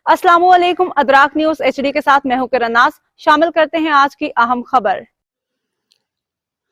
अस्सलामु अलैकुम। अदराक news HD के साथ मैं हूं किरनास। शामिल करते हैं आज की अहम खबर।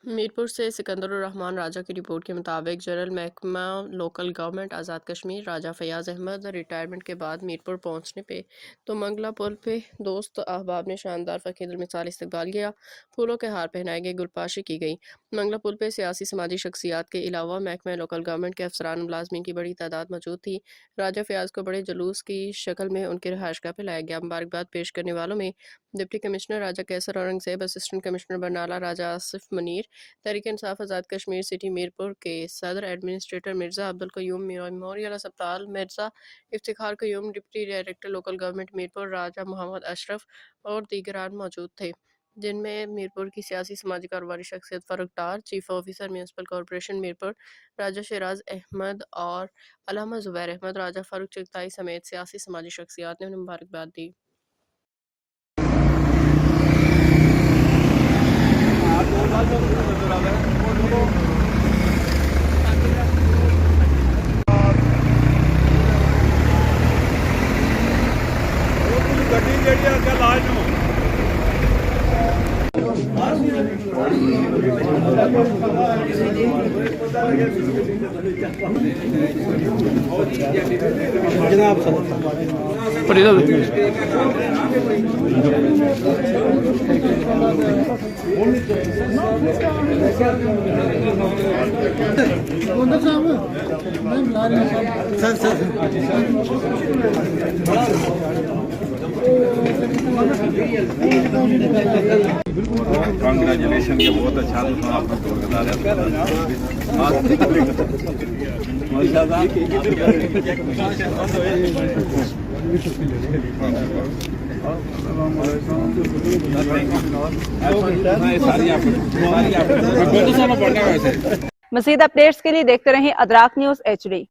मीरपुर से सिकंदर रहमान राजा की रिपोर्ट के मुताबिक जनरल महकमा लोकल गवर्नमेंट आज़ाद कश्मीर राजा फयाज अहमद रिटायरमेंट के बाद मीरपुर पहुंचने पे तो मंगला पुल पे दोस्त अहबाब ने शानदार फ़कीर मिसाल इस्तकबाल किया। फूलों के हार पहनाए गए, गुलपाशी की गई। मंगला पुल पे सियासी समाजी शख्सियात के अलावा महकमा लोकल गवर्नमेंट के अफसरान मुलाजमीन की बड़ी तादाद मौजूद थी। राजा फयाज को बड़े जुलूस की शक्ल में उनके रहायशगाह पे लाया गया। मुबारकबाद पेश करने वालों में deputy commissioner Raja Kaiser Aurangzeb, assistant commissioner Barnala Raja Asif Munir, Tehreek Insaf Azad Kashmir city Mirpur के सदर एडमिनिस्ट्रेटर मिर्ज़ा अब्दुल कयूम मेमोरियल अस्पताल Mirza Iftikhar Qayyum, deputy director local government Mirpur Raja Mohammad Ashraf और दीगरान मौजूद थे, जिनमें मीरपुर की सियासी समाजी कारोबारी शख्सियत Farooq Dar, chief officer municipal corporation Mirpur Raja Shahraz Ahmed और अल्लामा ज़ुबैर अहमद राजा फ़ारूक चगताई समेत सियासी समाजी शख्सियात ने उन्हें मुबारकबाद दी। कांग्रेचुलेशन, ये बहुत अच्छा आपका प्रोग्राम मज़ीद अपडेट्स के लिए देखते रहें अदराक न्यूज़ HD।